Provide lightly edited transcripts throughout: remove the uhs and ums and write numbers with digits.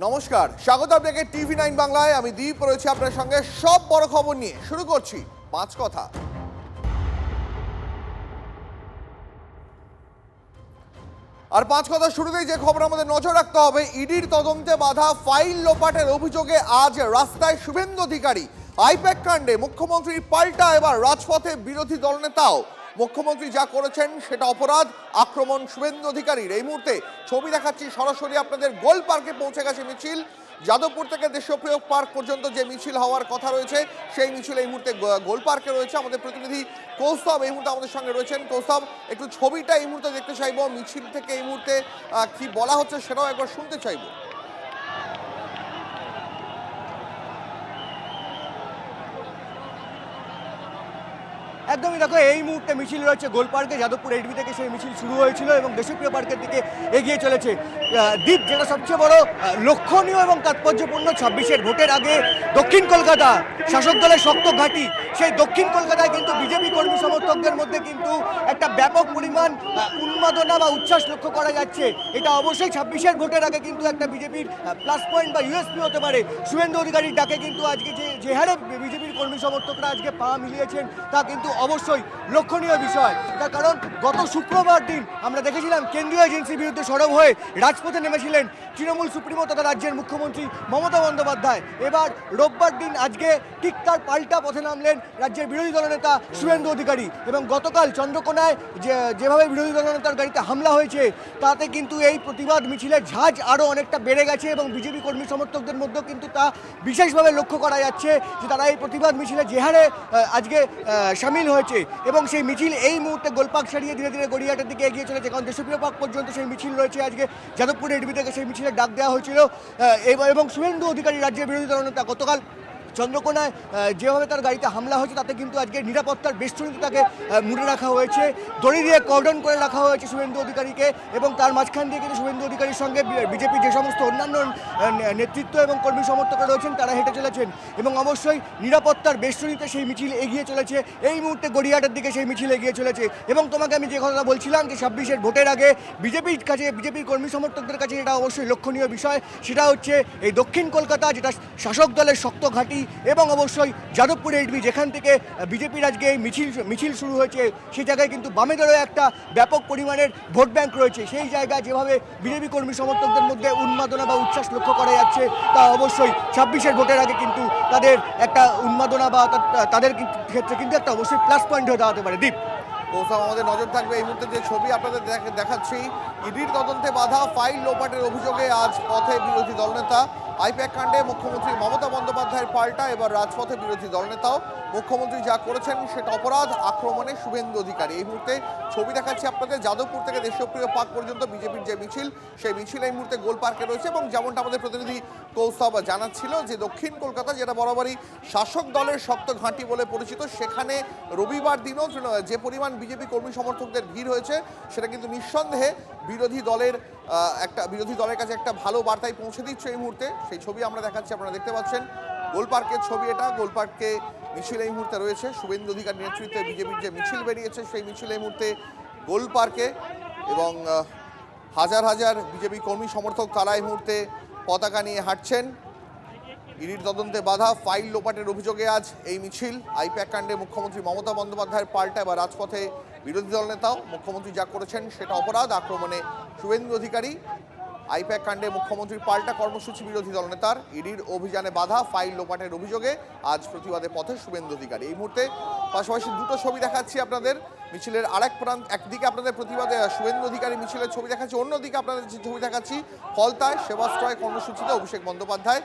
নমস্কার, স্বাগত আপনাকে TV9 বাংলায়। আমি দীপ রয়েছি আপনার সঙ্গে সব বড় খবর নিয়ে। শুরু করছি পাঁচ কথা। আর পাঁচ কথা শুরুতেই যে খবর আমাদের নজর রাখতে হবে, ইডির তদন্তে বাধা ফাইল লোপাটের অভিযোগে আজ রাস্তায় শুভেন্দু অধিকারী। আইপ্যাক কাণ্ডে মুখ্যমন্ত্রীর পাল্টা এবার রাজপথে বিরোধী দলনেতাও। মুখ্যমন্ত্রী যা করেছেন সেটা অপরাধ, আক্রমণ শুভেন্দু অধিকারীর। এই মুহূর্তে ছবি দেখাচ্ছি সরাসরি আপনাদের। গোল পার্কে পৌঁছে গেছে মিছিল। যাদবপুর থেকে দেশপ্রিয় পার্ক পর্যন্ত যে মিছিল হওয়ার কথা রয়েছে সেই মিছিল এই মুহূর্তে গোল পার্কে রয়েছে। আমাদের প্রতিনিধি কৌস্তব এই মুহূর্তে আমাদের সঙ্গে রয়েছেন। কৌস্তব, একটু ছবিটা এই মুহূর্তে দেখতে চাইবো, মিছিল থেকে এই মুহূর্তে কি বলা হচ্ছে সেটাও একবার শুনতে চাইবো। একদমই দেখো, এই মুহূর্তে মিছিল রয়েছে গোল পার্কে। যাদবপুর এইচবি থেকে সেই মিছিল শুরু হয়েছিল এবং দেশপ্রিয় পার্কের দিকে এগিয়ে চলেছে। দ্বীপ, যেটা সবচেয়ে বড় লক্ষণীয় এবং তাৎপর্যপূর্ণ, 26-এর ভোটের আগে দক্ষিণ কলকাতা শাসক দলের শক্ত ঘাঁটি, সেই দক্ষিণ কলকাতায় কিন্তু বিজেপি কর্মী সমর্থকদের মধ্যে কিন্তু একটা ব্যাপক পরিমাণ উন্মাদনা বা উচ্ছ্বাস লক্ষ্য করা যাচ্ছে। এটা অবশ্যই 26-এর ভোটের আগে কিন্তু একটা বিজেপির প্লাস পয়েন্ট বা ইউএসপি হতে পারে। শুভেন্দু অধিকারীর ডাকে কিন্তু আজকে যে হারে বিজেপির কর্মী সমর্থকরা আজকে পা মিলিয়েছেন তা কিন্তু অবশ্যই লক্ষণীয় বিষয়। তার কারণ গত শুক্রবার দিন আমরা দেখেছিলাম কেন্দ্রীয় এজেন্সির বিরুদ্ধে সরব হয়ে রাজপথে নেমেছিলেন তৃণমূল সুপ্রিমো তথা রাজ্যের মুখ্যমন্ত্রী মমতা বন্দ্যোপাধ্যায়। এবার রোববার দিন আজকে ঠিক তার পাল্টা পথে নামলেন রাজ্যের বিরোধী দলনেতা শুভেন্দু অধিকারী। এবং গতকাল চন্দ্রকোনায় যেভাবে বিরোধী দলনেতার গাড়িতে হামলা হয়েছে তাতে কিন্তু এই প্রতিবাদ মিছিলের ঝাঁজ আরও অনেকটা বেড়ে গেছে এবং বিজেপি কর্মী সমর্থকদের মধ্যেও কিন্তু তা বিশেষভাবে লক্ষ্য করা যাচ্ছে যে তারা এই প্রতিবাদ মিছিলে যে হারে আজকে সামিল হয়েছে। এবং সেই মিছিল এই মুহূর্তে গোলপার্ক ছাড়িয়ে ধীরে ধীরে গড়িয়াহাটের দিকে এগিয়ে চলেছে, কারণ দেশপ্রিয় পার্ক পর্যন্ত সেই মিছিল রয়েছে। আজকে যাদবপুর এইচবি থেকে সেই মিছিলের ডাক দেওয়া হয়েছিল এবং শুভেন্দু অধিকারী রাজ্যের বিরোধী দলনেতা গতকাল চন্দ্রকোনায় যেভাবে তার গাড়িতে হামলা হয়েছে তাতে কিন্তু আজকে নিরাপত্তার বেষ্টনীতে তাকে মুড়ে রাখা হয়েছে, দড়ি দিয়ে কর্ডন করে রাখা হয়েছে শুভেন্দু অধিকারীকে। এবং তার মাঝখান দিয়ে কিন্তু শুভেন্দু অধিকারীর সঙ্গে বিজেপি যে সমস্ত অন্যান্য নেতৃত্ব এবং কর্মী সমর্থকরা রয়েছেন তারা হেঁটে চলেছেন এবং অবশ্যই নিরাপত্তার বেষ্টনীতে সেই মিছিল এগিয়ে চলেছে। এই মুহূর্তে গড়িয়াহাটের দিকে সেই মিছিল এগিয়ে চলেছে। এবং তোমাকে আমি যে কথা বলছিলাম যে 26-এর ভোটের আগে বিজেপির কাছে, বিজেপির কর্মী সমর্থকদের কাছে এটা অবশ্যই লক্ষণীয় বিষয়। সেটা হচ্ছে এই দক্ষিণ কলকাতা, যেটা শাসক দলের শক্ত ঘাঁটি, এবং অবশ্যই যাদবপুর এইচবি যেখান থেকে বিজেপির আজকে এই মিছিল শুরু হয়েছে সেই জায়গায় কিন্তু বামে দলের একটা ব্যাপক পরিমাণের ভোট ব্যাংক রয়েছে। সেই জায়গায় যেভাবে বিজেপি কর্মী সমর্থকদের মধ্যে উন্মাদনা বা উচ্ছ্বাস লক্ষ্য করা যাচ্ছে তা অবশ্যই 26-এর ভোটের আগে কিন্তু তাদের একটা উন্মাদনা বা তাদের ক্ষেত্রে কিন্তু একটা অবশ্যই প্লাস পয়েন্ট হয়ে দাঁড়াতে পারে। দীপ, কৌস্তব, আমাদের নজর থাকবে এই মুহূর্তে যে ছবি আপনাদের দেখাচ্ছি। ইডির তদন্তে বাধা ফাইল লোপাটের অভিযোগে আজ পথে বিরোধী দলনেতা। আইপ্যাক কাণ্ডে মুখ্যমন্ত্রী মমতা বন্দ্যোপাধ্যায়ের পাল্টা এবার রাজপথে বিরোধী দলনেতাও। মুখ্যমন্ত্রী যা করেছেন সেটা অপরাধ, আক্রমণে শুভেন্দু অধিকারী। এই মুহূর্তে ছবি দেখাচ্ছি আপনাদের যাদবপুর থেকে দেশপ্রিয় পার্ক পর্যন্ত বিজেপির যে মিছিল সেই মিছিল এই মুহূর্তে গোল পার্কে রয়েছে। এবং যেমনটা আমাদের প্রতিনিধি কৌস্তব জানাচ্ছিল যে দক্ষিণ কলকাতা, যেটা বরাবরই শাসক দলের শক্ত ঘাঁটি বলে পরিচিত, সেখানে রবিবার দিনও যে পরিমাণ বিজেপি কর্মী সমর্থকদের ভিড় হয়েছে সেটা কিন্তু নিঃসন্দেহে বিরোধী দলের কাছে একটা ভালো বার্তায় পৌঁছে দিচ্ছে এই মুহূর্তে। সেই ছবি আমরা দেখাচ্ছি, আপনারা দেখতে পাচ্ছেন গোল পার্কের ছবি এটা। গোল পার্কে মিছিল এই মুহূর্তে রয়েছে, শুভেন্দু অধিকারীর নেতৃত্বে বিজেপির যে মিছিল বেরিয়েছে সেই মিছিল এই মুহূর্তে গোল পার্কে। এবং হাজার হাজার বিজেপি কর্মী সমর্থক তারা এই মুহূর্তে পতাকা নিয়ে হাঁটছেন। ইডির তদন্তে বাধা ফাইল লোপাটের অভিযোগে আজ এই মিছিল। আইপ্যাক কাণ্ডে মুখ্যমন্ত্রী মমতা বন্দ্যোপাধ্যায়ের পাল্টা এবার রাজপথে বিরোধী দলনেতাও। মুখ্যমন্ত্রী যা করেছেন সেটা অপরাধ, আক্রমণে শুভেন্দু অধিকারী। আইপ্যাক কাণ্ডে মুখ্যমন্ত্রীর পাল্টা কর্মসূচি বিরোধী দলনেতার। ইডির অভিযানে বাধা ফাইল লোপাটের অভিযোগে আজ প্রতিবাদে পথে শুভেন্দু অধিকারী। এই মুহূর্তে পাশাপাশি দুটো ছবি দেখাচ্ছি আপনাদের মিছিলের আরেক প্রান্ত। একদিকে আপনাদের প্রতিবাদে শুভেন্দু অধিকারী মিছিলের ছবি দেখাচ্ছি, অন্যদিকে আপনাদের যে ছবি দেখাচ্ছি ফলতায় সেবাশ্রয় কর্মসূচিতে অভিষেক বন্দ্যোপাধ্যায়।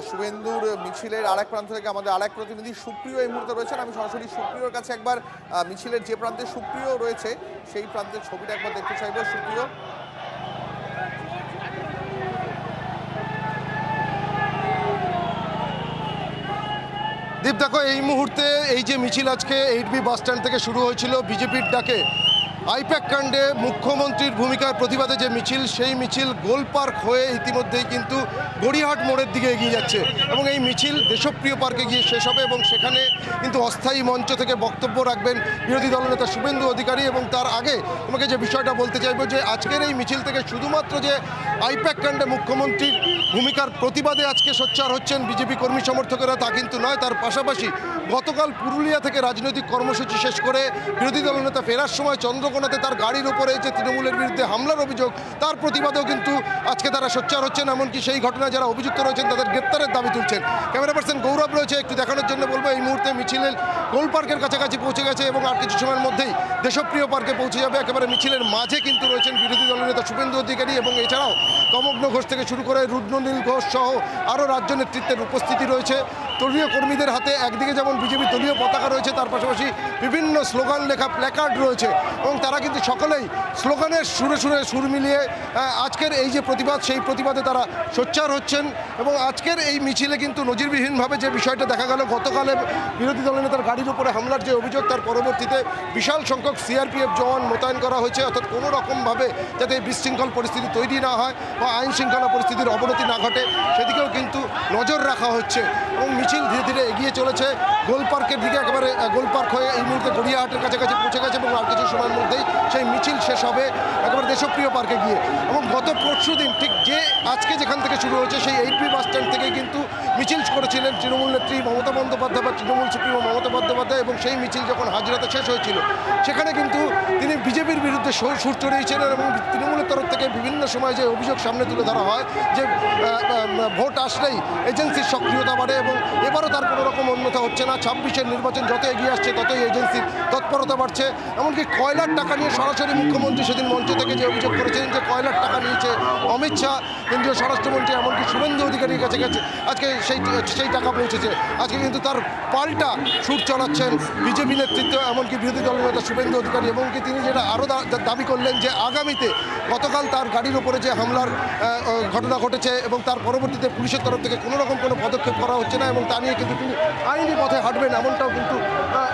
শুভেন্দুর মিছিলের আরেক প্রান্ত থেকে আমাদের আরেক প্রতিনিধি সুপ্রিয় এই মুহূর্তে রয়েছেন। আমি সরাসরি সুপ্রিয়র কাছে একবার মিছিলের যে প্রান্তে সুপ্রিয় রয়েছে সেই প্রান্তের ছবিটা একবার দেখতে চাইব। সুপ্রিয়, দীপ, দেখো এই মুহূর্তে এই যে মিছিল আজকে এইচবি বাস স্ট্যান্ড থেকে শুরু হয়েছিল বিজেপির ডাকে, আইপ্যাক কাণ্ডে মুখ্যমন্ত্রীর ভূমিকার প্রতিবাদে যে মিছিল, সেই মিছিল গোল পার্ক হয়ে ইতিমধ্যেই কিন্তু গড়িয়াহাট মোড়ের দিকে এগিয়ে যাচ্ছে এবং এই মিছিল দেশপ্রিয় পার্কে গিয়ে শেষ হবে। এবং সেখানে কিন্তু অস্থায়ী মঞ্চ থেকে বক্তব্য রাখবেন বিরোধী দলনেতা শুভেন্দু অধিকারী। এবং তার আগে তোমাকে যে বিষয়টা বলতে চাইবো যে আজকের এই মিছিল থেকে শুধুমাত্র যে আইপ্যাক কাণ্ডে মুখ্যমন্ত্রীর ভূমিকার প্রতিবাদে আজকে সোচ্চার হচ্ছেন বিজেপি কর্মী সমর্থকেরা তা কিন্তু নয়। তার পাশাপাশি গতকাল পুরুলিয়া থেকে রাজনৈতিক কর্মসূচি শেষ করে বিরোধী দলনেতা ফেরার সময় চন্দ্রকোনাতে তার গাড়ির উপরে যে তৃণমূলের বিরুদ্ধে হামলার অভিযোগ তার প্রতিবাদেও কিন্তু আজকে তারা সোচ্চার হচ্ছেন। এমনকি সেই ঘটনায় যারা অভিযুক্ত রয়েছেন তাদের গ্রেপ্তারের দাবি তুলছেন। ক্যামেরা পার্সন গৌরব রয়েছে, একটু দেখানোর জন্য বলবো এই মুহূর্তে মিছিলের গোল পার্কের কাছাকাছি পৌঁছে গেছে এবং আর কিছু সময়ের মধ্যেই দেশপ্রিয় পার্কে পৌঁছে যাবে। একেবারে মিছিলের মাঝে কিন্তু রয়েছেন বিরোধী দলনেতা শুভেন্দু অধিকারী এবং এছাড়াও তমগ্ন ঘোষ থেকে শুরু করে রুদ্রনীল ঘোষ সহ আরও রাজ্য নেতৃত্বের উপস্থিতি রয়েছে। দলীয় কর্মীদের হাতে একদিকে যেমন বিজেপি দলীয় পতাকা রয়েছে, তার পাশাপাশি বিভিন্ন স্লোগান লেখা প্ল্যাকার্ড রয়েছে এবং তারা কিন্তু সকলেই স্লোগানের সুরে সুরে সুর মিলিয়ে আজকের এই যে প্রতিবাদ সেই প্রতিবাদে তারা সোচ্চার হচ্ছেন। এবং আজকের এই মিছিলে কিন্তু নজিরবিহীনভাবে যে বিষয়টা দেখা গেল, গতকালে বিরোধী দলনেতার গাড়ির উপরে হামলার যে অভিযোগ তার পরবর্তীতে বিশাল সংখ্যক সিআরপিএফ জওয়ান মোতায়েন করা হয়েছে, অর্থাৎ কোনো রকমভাবে যাতে বিশৃঙ্খল পরিস্থিতি তৈরি না হয় বা আইন শৃঙ্খলা পরিস্থিতির অবনতি না ঘটে সেদিকেও কিন্তু নজর রাখা হচ্ছে। এবং মিছিল ধীরে ধীরে এগিয়ে চলেছে গোল পার্কের দিকে, একেবারে গোল পার্ক হয়ে এই মুহূর্তে গড়িয়াহাটের কাছাকাছি পৌঁছে গেছে এবং আর কিছু সময়ের মধ্যেই সেই মিছিল শেষ হবে একেবারে দেশপ্রিয় পার্কে গিয়ে। এবং গত পরশুদিন ঠিক যে আজকে যেখান থেকে শুরু হয়েছে সেই 8B বাস স্ট্যান্ড থেকে কিন্তু মিছিল করেছিলেন তৃণমূল নেত্রী মমতা বন্দ্যোপাধ্যায় বা তৃণমূল সুপ্রিমো মমতা বন্দ্যোপাধ্যায় এবং সেই মিছিল যখন হাজরাতে শেষ হয়েছিল সেখানে কিন্তু তিনি বিজেপির বিরুদ্ধে সুর চড়িয়েছিলেন এবং তৃণমূলের তরফ থেকে বিভিন্ন সময় যে অভিযোগ সামনে তুলে ধরা হয় যে ভোট আসলেই এজেন্সির সক্রিয়তা বাড়ে এবং এবারও তার কোনো রকম অন্যথা হচ্ছে না। 26-এর নির্বাচন যত এগিয়ে আসছে ততই এজেন্সির তৎপরতা বাড়ছে। এমনকি কয়লার টাকা নিয়ে সরাসরি মুখ্যমন্ত্রী সেদিন মঞ্চ থেকে যে অভিযোগ করেছিলেন যে কয়লার টাকা নিয়েছে অমিত শাহ কেন্দ্রীয় স্বরাষ্ট্রমন্ত্রী, এমনকি শুভেন্দু অধিকারীর কাছে গেছে আজকে সেই টাকা পৌঁছেছে। আজকে কিন্তু তার পাল্টা সুর চালাচ্ছেন বিজেপি নেতৃত্ব, এমনকি বিরোধী দলনেতা শুভেন্দু অধিকারী। এবং কি তিনি যেটা আরও দাবি করলেন যে আগামীতে গতকাল তার গাড়ির উপরে যে হামলার ঘটনা ঘটেছে এবং তার পরবর্তীতে পুলিশের তরফ থেকে কোনো রকম কোনো পদক্ষেপ করা হচ্ছে না এবং তা নিয়ে কিন্তু তিনি আইনি পথে হাঁটবেন এমনটাও কিন্তু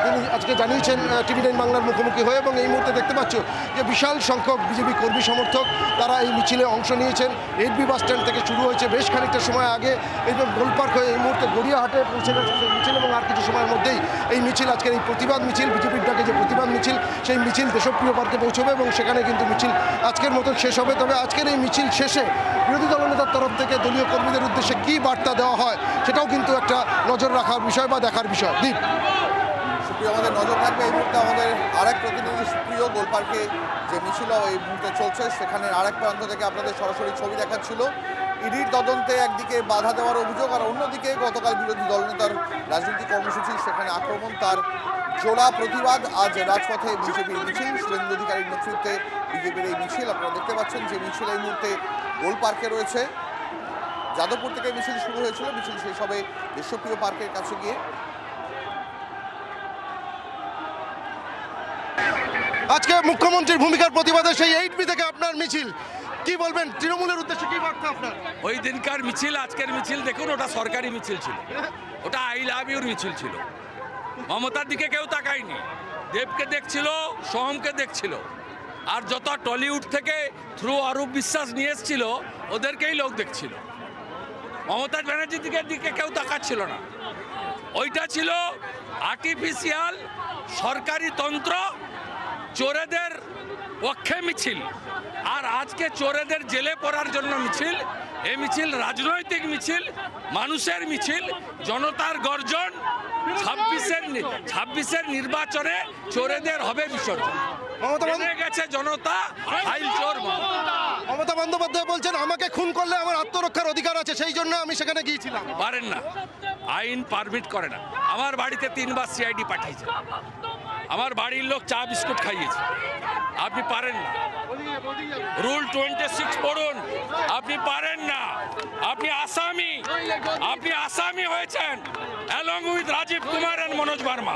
তিনি আজকে জানিয়েছেন TV9 বাংলার মুখোমুখি হয়ে। এবং এই মুহূর্তে দেখতে পাচ্ছ যে বিশাল সংখ্যক বিজেপি কর্মী সমর্থক তারা এই মিছিলে অংশ নিয়েছেন। 8B বাস স্ট্যান্ড থেকে শুরু হয়েছে বেশ খানিকটা সময় আগে এই গোল পার্ক হয়ে এই মুহূর্তে গড়িয়াহাটে পৌঁছে গেছে সেই মিছিল এবং আর কিছু সময়ের মধ্যেই এই মিছিল আজকের এই প্রতিবাদ মিছিল বিজেপির ডাকে যে প্রতিবাদ মিছিল সেই মিছিল দেশপ্রিয় পার্কে পৌঁছবে এবং সেখানে কিন্তু মিছিল আজকের মতো শেষ হবে। তবে আজকের এই মিছিল শেষে বিরোধী দলনেতার তরফ থেকে দলীয় কর্মীদের উদ্দেশ্যে কী বার্তা দেওয়া হয় সেটাও কিন্তু একটা নজর রাখার বিষয় বা দেখার বিষয়। দীপ, সুপ্রিয়, আমাদের নজর থাকবে এই মুহূর্তে আমাদের আরেক প্রতিনিধি সুপ্রিয় গোল পার্কে যে মিছিল এই মুহূর্তে চলছে সেখানে আরেক প্রান্ত থেকে আপনাদের সরাসরি ছবি দেখাচ্ছিল। ইডির তদন্তে একদিকে বাধা দেওয়ার অভিযোগ আর অন্যদিকে গতকাল বিরোধী দলনেতার রাজনৈতিক কর্মসূচি সেখানে আক্রমণ, তার জোড়া প্রতিবাদ। আজ রাজপথে বিজেপির মিছিল, শুভেন্দু অধিকারীর নেতৃত্বে বিজেপির এই মিছিল আপনারা দেখতে পাচ্ছেন যে মিছিল এই মুহূর্তে গোল পার্কে রয়েছে। যাদবপুর থেকে মিছিল শুরু হয়েছিল, মিছিল শেষ হবে দেশপ্রিয় পার্কের কাছে গিয়ে। আজকে মুখ্যমন্ত্রীর ভূমিকার প্রতিবাদে সেই 8B থেকে আপনার মিছিল, কি বলবেন তৃণমূলের উদ্দেশ্যে কি বার্তা আপনার? ওই দিনকার মিছিল আজকের মিছিল দেখুন, ওটা সরকারি মিছিল ছিল, ওটা আই লাভ ইউর মিছিল ছিল। মমতার দিকে কেউ তাকায়নি, দেবকে দেখছিল, সোহমকে দেখছিল, আর যত টলিউড থেকে থ্রু অরূপ বিশ্বাস নিয়ে এসেছিল ওদেরকেই লোক দেখছিল। মমতা ব্যানার্জির দিকে কেউ তাকাচ্ছিল না। ওইটা ছিল আর্টিফিশিয়াল সরকারি তন্ত্র, চোরেদের পক্ষে মিছিল। আর আজকে চোরেদের জেলে পড়ার জন্য মিছিল। এই মিছিল রাজনৈতিক মিছিল, মানুষের মিছিল, জনতার গর্জন। 26-এর নির্বাচনে চোরেদের হবে বিসর্জন। গেছে জনতা, ফাইল চোর। মমতা বন্দ্যোপাধ্যায় বলছেন আমাকে খুন করলে আমার আত্মরক্ষার অধিকার আছে, সেই জন্য আমি সেখানে গিয়েছিলাম। পারেন না, আইন পারমিট করে না। আমার বাড়িতে 3বার সিআইডি পাঠিয়েছে, আমার বাড়ির লোক চা বিস্কুট খাইয়েছে, আপনি পারেন না। রুল 26 পড়ুন, আপনি পারেন না। আপনি আসামি হয়েছেন along with Rajiv Kumar and Manoj Barma.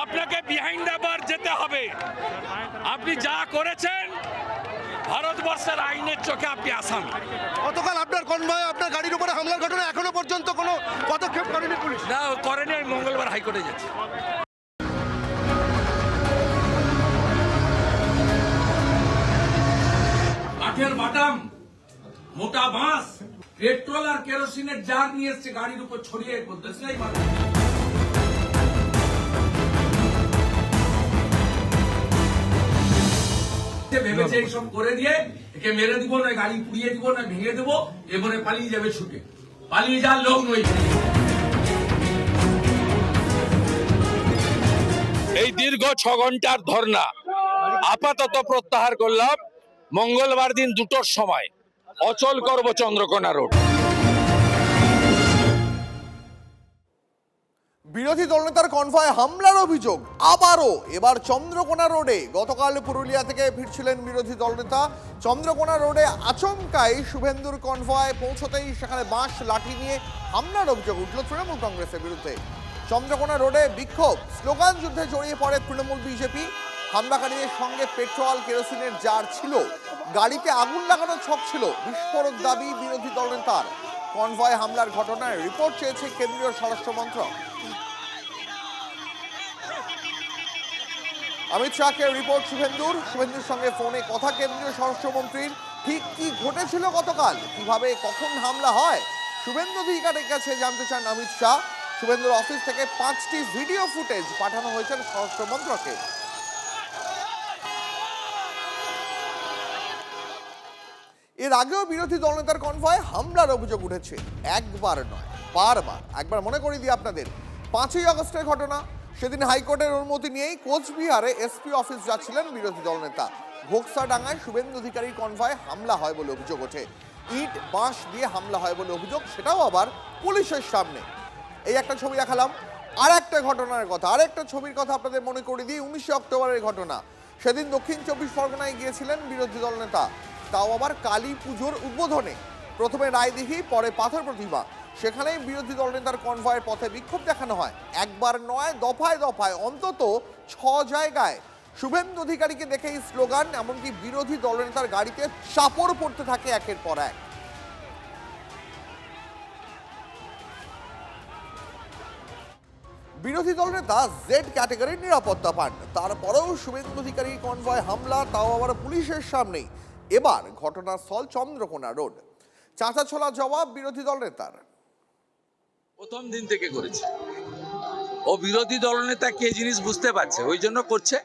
আপনাকে বিহাইন্ড দ্য বার যেতে হবে। আপনি যা করেছেন ভারতবর্ষের আইনের চোখে আপনি আসামি। গতকাল আপনার কনভয়ে আপনার গাড়ির উপরে হামলার ঘটনা এখনো পর্যন্ত কোনো পদক্ষেপ করেনি পুলিশ? না, করেনি। আমি মঙ্গলবার হাইকোর্টে যাচ্ছি। কাঠের বাটাম, মোটা বাঁশ, পেট্রোল আর কেরোসিনের জার নিয়ে এসছে গাড়ির উপর ছড়িয়ে দেশলাই মানুষ। ভেবেছে এইসব করে দিয়ে একে মেরে দিব না, গাড়ি পুড়িয়ে দিব না, ভেঙে দেবো, এবারে পালিয়ে যাবে ছুটে। পালিয়ে যাওয়ার লোক নই। এই দীর্ঘ 6 ঘন্টার ধর্ণা আপাতত প্রত্যাহার করলাম। মঙ্গলবার দিন 2টোর সময় অচল করব চন্দ্রকোনা রোড। বিরোধী দলনেতার কনভয় হামলার অভিযোগ আবারও, এবার চন্দ্রকোনা রোডে। গতকাল পুরুলিয়া থেকে ফিরছিলেন বিরোধী দলনেতা। চন্দ্রকোনা রোডে আচমকাই শুভেন্দুর কনভয় পৌঁছতেই সেখানে বাঁশ লাঠি নিয়ে হামলার অভিযোগ উঠল তৃণমূল কংগ্রেসের বিরুদ্ধে। চন্দ্রকোনা রোডে বিক্ষোভ, স্লোগান যুদ্ধে জড়িয়ে পড়ে তৃণমূল বিজেপি। হামলাকারীদের সঙ্গে পেট্রোল কেরোসিনের জার ছিল, গাড়িতে আগুন লাগানোর ছক ছিল। বিস্ফোরক দাবি বিরোধী দলনেতার। কনভয় হামলার ঘটনায় রিপোর্ট চেয়েছে কেন্দ্রীয় স্বরাষ্ট্র মন্ত্রক। অমিত শাহকে রিপোর্ট শুভেন্দুর সঙ্গে ফোনে কথা কেন্দ্রীয় স্বরাষ্ট্রমন্ত্রীর। ঠিক কি ঘটেছিল গতকাল, কিভাবে কখন হামলা হয়, শুভেন্দু অধিকারের কাছে জানতে চান অমিত শাহ। শুভেন্দুর অফিস থেকে 5টি ভিডিও ফুটেজ পাঠানো হয়েছে স্বরাষ্ট্র মন্ত্রকে। এর আগেও বিরোধী দলনেতার কনভয় হামলার অভিযোগ উঠেছে, একবার নয় বারবার। একবার মনে করিয়ে দিই আপনাদের, 5ই আগস্টের ঘটনা। সেদিন হাইকোর্টের অনুমতি নিয়েই কোচবিহারে এসপি অফিস যাচ্ছিলেন বিরোধী দলনেতা। ঘোকসাডাঙ্গায় শুভেন্দু অধিকারীর কনভয়ে হামলা হয় বলে অভিযোগ ওঠে। ইট বাঁশ দিয়ে হামলা হয় বলে অভিযোগ, সেটাও আবার পুলিশের সামনে। এই একটা ছবি দেখালাম। আর একটা ঘটনার কথা, আরেকটা ছবির কথা আপনাদের মনে করিয়ে দিই। 19শে অক্টোবরের ঘটনা। সেদিন দক্ষিণ 24 পরগনায় গিয়েছিলেন বিরোধী দলনেতা, তাও আবার কালী পুজোর উদ্বোধনে। প্রথমে রায়দিঘি, পরে পাথর প্রতিমা। সেখানেই বিরোধী দলনেতার কনভয়ের পথে বিক্ষোভ দেখানো হয়। একবার নয়, দফায় দফায় অন্তত 6 জায়গায়। শুভেন্দু অধিকারীকে দেখেই স্লোগান, এমনকি বিরোধী দলনেতার গাড়িতে চাপড় পড়তে থাকে একের পর এক। বিরোধী দলনেতা জেড ক্যাটাগরির নিরাপত্তা পান, তারপরেও শুভেন্দু অধিকারী কনভয় হামলা, তাও আবার পুলিশের সামনেই। এবার ঘটনাস্থল চন্দ্রকোনা রোড। চাঁচাছোলা জবাব বিরোধী দলনেতার। প্রথম দিন থেকে করেছে ও। বিরোধী দলনেতা কে জিনিস বুঝতে পারছে, ওই জন্য করছে।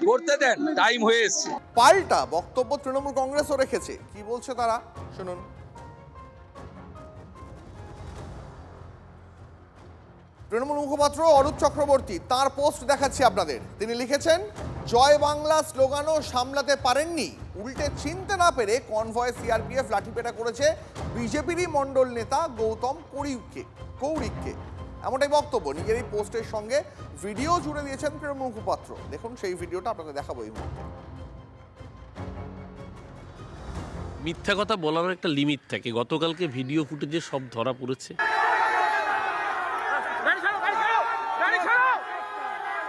করতে দেন, টাইম হয়ে এসছে। পাল্টা বক্তব্য তৃণমূল কংগ্রেসও রেখেছে, কি বলছে তারা শুনুন। তৃণমূল মুখপাত্র অরূপ চক্রবর্তী, তার পোস্ট দেখাচ্ছি আপনাদের। তিনি লিখেছেন, জয় বাংলা স্লোগানও সামলাতে পারেননি, উল্টে চিনতে না পেরে কনভয় সিআরপিএফ লাঠিপেটা করেছে বিজেপিরই মণ্ডল নেতা গৌতম কৌরিককে। এমনটাই বক্তব্য। নিজের এই পোস্টের সঙ্গে ভিডিও জুড়ে দিয়েছেন তৃণমূল মুখপাত্র। দেখুন সেই ভিডিওটা আপনাদের দেখাবো এই মুহূর্তে। মিথ্যা কথা বলার একটা লিমিট থাকে। গতকালকে ভিডিও ফুটেজে সব ধরা পড়েছে।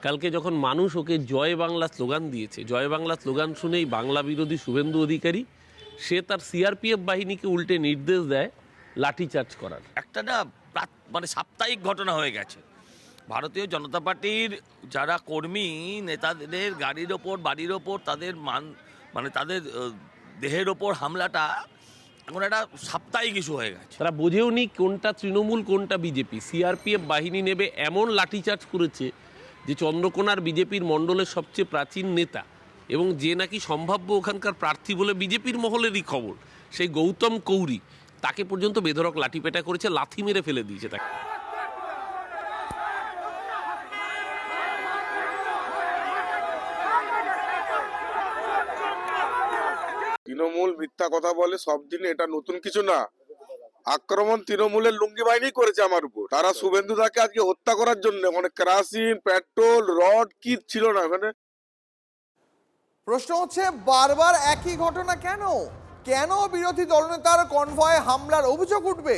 কালকে যখন মানুষ ওকে জয় বাংলা স্লোগান দিয়েছে, জয় বাংলা স্লোগান শুনেই বাংলা বিরোধী শুভেন্দু অধিকারী সে তার সিআরপিএফ বাহিনীকে উল্টে নির্দেশ দেয় লাঠিচার্জ করার। একটা না মানে সাপ্তাহিক ঘটনা হয়ে গেছে। ভারতীয় জনতা পার্টির যারা কর্মী, নেতাদের গাড়ির ওপর, বাড়ির ওপর, তাদের মানে তাদের দেহের ওপর হামলাটা এখন একটা সাপ্তাহিক ইস্যু হয়ে গেছে। তারা বোঝেও নি কোনটা তৃণমূল কোনটা বিজেপি। সিআরপিএফ বাহিনী নেবে এমন লাঠিচার্জ করেছে যে চন্দ্রকোনার বিজেপির মণ্ডলের সবচেয়ে প্রাচীন নেতা এবং যে নাকি সম্ভাব্য ওখানকার প্রার্থী বলে বিজেপির মহলেরই খবর, সেই গৌতম কৌরি, তাকে পর্যন্ত বেধড়ক লাঠিপেটা করেছে, লাথি মেরে ফেলে দিয়েছে তাকে। তৃণমূল মিথ্যা কথা বলে সব দিন, এটা নতুন কিছু না। আক্রমণ তৃণমূলের লুঙ্গি বাহিনী করেছে আমার উপর। তারা শুভেন্দু দাকে আজকে হত্যা করার জন্য মানে কেরোসিন, পেট্রোল, রড কি ছিল না ওখানে। প্রশ্ন হচ্ছে, বারবার একই ঘটনা কেন? কেন বিরোধী দলনেতার কনভয়ে হামলার অভিযোগ উঠবে?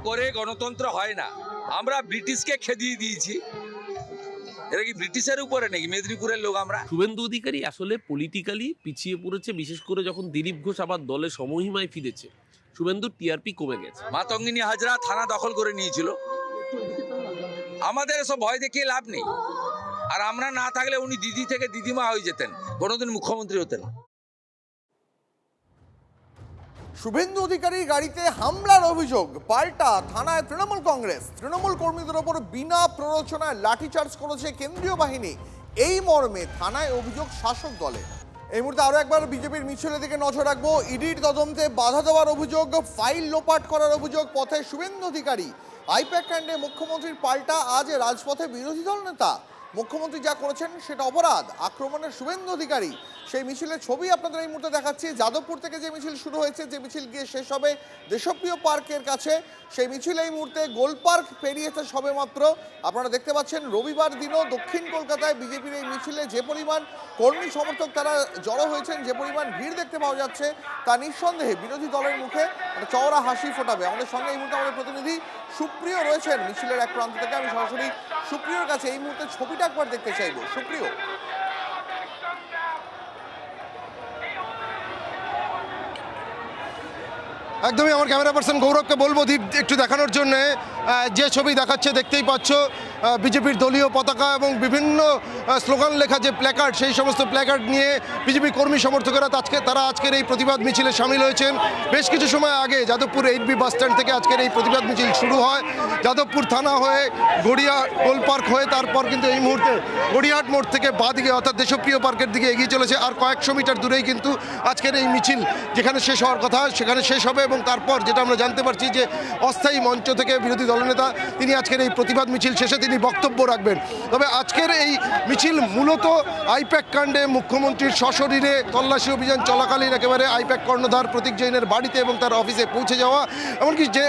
করে গণতন্ত্র হয় না। আমরা ব্রিটিশকে খেদিয়ে দিয়েছি, এটা কি ব্রিটিশের উপরে নাকি? মেদিনীপুরের লোক আমরা। শুভেন্দু অধিকারী আসলে পলিটিক্যালি পিছিয়ে পড়েছে, বিশেষ করে যখন দিলীপ ঘোষ আবার দলে সমহিমায় ফিরেছে। শুভেন্দুর টিআরপি কমে গেছে। মাতঙ্গিনী হাজরা থানা দখল করে নিয়েছিল। আমাদের এসব ভয় দেখিয়ে লাভ নেই। আর আমরা না থাকলে উনি দিদি থেকে দিদিমা হয়ে যেতেন, কোনোদিন মুখ্যমন্ত্রী হতেন। শুভেন্দু অধিকারীর গাড়িতে হামলার অভিযোগ, পাল্টা থানায় তৃণমূল কংগ্রেস। তৃণমূল কর্মীদের ওপর বিনা প্ররোচনায় লাঠিচার্জ করেছে কেন্দ্রীয় বাহিনী, এই মর্মে থানায় অভিযোগ শাসক দলে। এই মুহূর্তে আরো একবার বিজেপির মিছিলের দিকে নজর রাখবো। ইডির তদন্তে বাধা দেওয়ার অভিযোগ, ফাইল লোপাট করার অভিযোগ, পথে শুভেন্দু অধিকারী। আইপ্যাক কাণ্ডে মুখ্যমন্ত্রীর পাল্টা, আজ রাজপথে বিরোধী দল নেতা। মুখ্যমন্ত্রী যা করেছেন সেটা অপরাধ, আক্রমণের শুভেন্দু অধিকারী। সেই মিছিলের ছবি আপনাদের এই মুহূর্তে দেখাচ্ছি। যাদবপুর থেকে যে মিছিল শুরু হয়েছে, যে মিছিল গিয়ে শেষ হবে দেশপ্রিয় পার্কের কাছে, সেই মিছিল এই মুহূর্তে গোল পার্ক পেরিয়েছে সবে মাত্র। আপনারা দেখতে পাচ্ছেন রবিবার দিনও দক্ষিণ কলকাতায় বিজেপির এই মিছিলে যে পরিমাণ কর্মী সমর্থক তারা জড়ো হয়েছেন, যে পরিমাণ ভিড় দেখতে পাওয়া যাচ্ছে, তা নিঃসন্দেহে বিরোধী দলের মুখে চওড়া হাসি ফোটাবে। আমাদের সঙ্গে এই মুহূর্তে আমাদের প্রতিনিধি সুপ্রিয় রয়েছেন মিছিলের এক প্রান্ত থেকে। আমি সরাসরি সুপ্রিয়র কাছে এই মুহূর্তে ছবিটা একবার দেখতে চাইবো। সুপ্রিয়, একদমই আমার ক্যামেরা পার্সন গৌরবকে বলবো দীপ একটু দেখানোর জন্য। যে ছবি দেখাচ্ছে দেখতেই পাচ্ছ, বিজেপির দলীয় পতাকা এবং বিভিন্ন স্লোগান লেখা যে প্ল্যাকার্ড, সেই সমস্ত প্ল্যাকার্ড নিয়ে বিজেপি কর্মী সমর্থকেরা তারা আজকের এই প্রতিবাদ মিছিলে সামিল হয়েছেন। বেশ কিছু সময় আগে যাদবপুর 8B বাস স্ট্যান্ড থেকে আজকের এই প্রতিবাদ মিছিল শুরু হয়। যাদবপুর থানা হয়ে গড়িয়া গোল পার্ক হয়ে তারপর কিন্তু এই মুহূর্তে গড়িয়াহাট মোড় থেকে বাঁদিকে অর্থাৎ দেশপ্রিয় পার্কের দিকে এগিয়ে চলেছে। আর কয়েকশো মিটার দূরেই কিন্তু আজকের এই মিছিল যেখানে শেষ হওয়ার কথা সেখানে শেষ হবে। এবং তারপর যেটা আমরা জানতে পারছি যে অস্থায়ী মঞ্চ থেকে বিরোধী দলনেতা তিনি আজকের এই প্রতিবাদ মিছিল শেষে তিনি বক্তব্য রাখবেন। তবে আজকের এই মিছিল মূলত আইপ্যাক কাণ্ডে মুখ্যমন্ত্রীর সশরীরে তল্লাশি অভিযান চলাকালীন একেবারে আইপ্যাক কর্ণধার প্রতীক জৈনের বাড়িতে এবং তার অফিসে পৌঁছে যাওয়া, এমনকি যে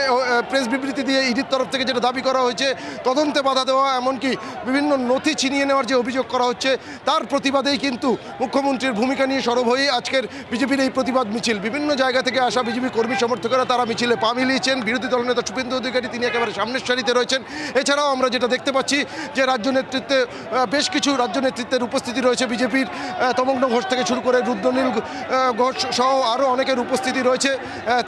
প্রেস বিবৃতি দিয়ে ইডির তরফ থেকে যেটা দাবি করা হয়েছে তদন্তে বাধা দেওয়া, এমনকি বিভিন্ন নথি ছিনিয়ে নেওয়ার যে অভিযোগ করা হচ্ছে, তার প্রতিবাদেই কিন্তু মুখ্যমন্ত্রীর ভূমিকা নিয়ে সরব হয়ে আজকের বিজেপির এই প্রতিবাদ মিছিল। বিভিন্ন জায়গা থেকে আসা বিজেপি কর্মী সমর্থকেরা তারা মিছিলে পা মিলিয়েছেন। বিরোধী দলনেতা শুভেন্দু অধিকারী তিনি একেবারে সামনের সারিতে রয়েছেন। এছাড়াও আমরা যেটা দেখতে পাচ্ছি যে রাজ্য নেতৃত্বে বেশ কিছু রাজ্য নেতৃত্বের উপস্থিতি রয়েছে বিজেপির। তমগ্ন ঘোষ থেকে শুরু করে রুদ্রনীল ঘোষ সহ আরও অনেকের উপস্থিতি রয়েছে।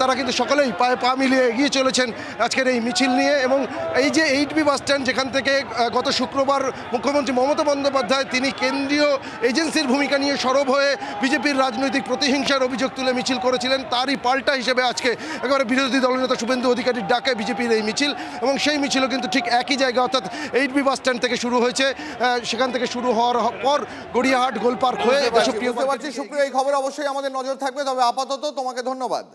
তারা কিন্তু সকলেই পায়ে পা মিলিয়ে এগিয়ে চলেছেন আজকের এই মিছিল নিয়ে। এবং এই যে 8B বাস স্ট্যান্ড, যেখান থেকে গত শুক্রবার মুখ্যমন্ত্রী মমতা বন্দ্যোপাধ্যায় তিনি কেন্দ্রীয় এজেন্সির ভূমিকা নিয়ে সরব হয়ে বিজেপির রাজনৈতিক প্রতিহিংসার অভিযোগ তুলে মিছিল করেছিলেন, তারই পাল্টা হিসেবে আজকে একেবারে বিরোধী দলনেতা শুভেন্দু অধিকারীর ডাকে বিজেপির এই মিছিল। এবং সেই মিছিলও কিন্তু ঠিক একই জায়গা অর্থাৎ 8B বাস স্ট্যান্ড থেকে শুরু হয়েছে। সেখান থেকে শুরু হওয়ার পর গড়িয়াহাট গোল পার্ক হয়ে সুপ্রিয়, এই খবর অবশ্যই আমাদের নজর থাকবে। তবে আপাতত তোমাকে ধন্যবাদ।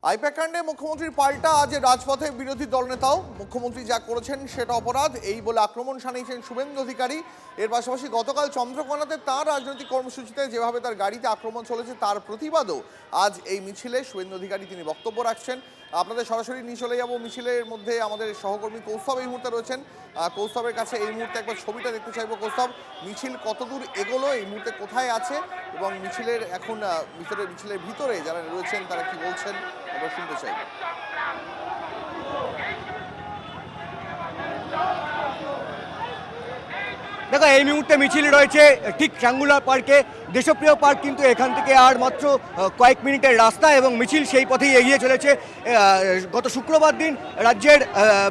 আইপ্যাক কাণ্ডে মুখ্যমন্ত্রীর পাল্টা, আজ রাজপথে বিরোধী দলনেতাও। মুখ্যমন্ত্রী যা করেছেন সেটা অপরাধ, এই বলে আক্রমণ শানিয়েছেন শুভেন্দু অধিকারী। এর পাশাপাশি গতকাল চন্দ্রকোনাতে তাঁর রাজনৈতিক কর্মসূচিতে যেভাবে তার গাড়িতে আক্রমণ চলেছে তার প্রতিবাদও আজ এই মিছিলে শুভেন্দু অধিকারী তিনি বক্তব্য রাখছেন। আপনাদের সরাসরি নিয়ে চলে যাবো মিছিলের মধ্যে। আমাদের সহকর্মী কৌস্তব এই মুহূর্তে রয়েছেন। কৌস্তবের কাছে এই মুহূর্তে একবার ছবিটা দেখতে চাইবো। কৌস্তব, মিছিল কতদূর এগোলো, এই মুহূর্তে কোথায় আছে এবং মিছিলের এখন মিছিলের ভিতরে যারা রয়েছেন তারা কি বলছেন আমরা শুনতে চাইব। দেখো, এই মুহূর্তে মিছিল রয়েছে ঠিক ট্রাঙ্গুলার পার্কে। দেশপ্রিয় পার্ক কিন্তু এখান থেকে আর মাত্র কয়েক মিনিটের রাস্তা এবং মিছিল সেই পথেই এগিয়ে চলেছে। গত শুক্রবার দিন রাজ্যের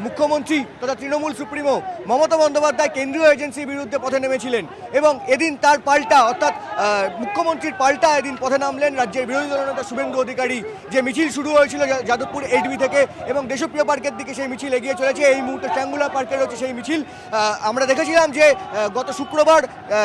মুখ্যমন্ত্রী তথা তৃণমূল সুপ্রিমো মমতা বন্দ্যোপাধ্যায় কেন্দ্রীয় এজেন্সির বিরুদ্ধে পথে নেমেছিলেন এবং এদিন তার পাল্টা অর্থাৎ মুখ্যমন্ত্রীর পাল্টা এদিন পথে নামলেন রাজ্যের বিরোধী দলনেতা শুভেন্দু অধিকারী। যে মিছিল শুরু হয়েছিল যাদবপুর 8B থেকে এবং দেশপ্রিয় পার্কের দিকে সেই মিছিল এগিয়ে চলেছে। এই মুহূর্তে ট্রাঙ্গুলার পার্কে রয়েছে সেই মিছিল। আমরা দেখেছিলাম যে গত শুক্রবার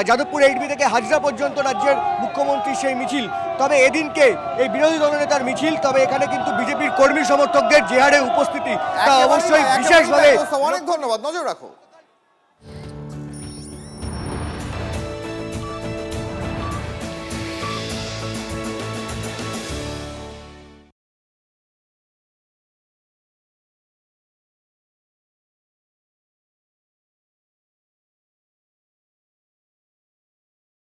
যাদবপুর 8B থেকে হাজরা পর্যন্ত রাজ্যের মুখ্যমন্ত্রী সেই মিছিল। তবে এদিনকে এই বিরোধী দলনেতার মিছিল, তবে এখানে কিন্তু বিজেপির কর্মী সমর্থকদের যে হারে উপস্থিতি তা অবশ্যই বিশেষভাবে। অনেক ধন্যবাদ, নজর রাখো।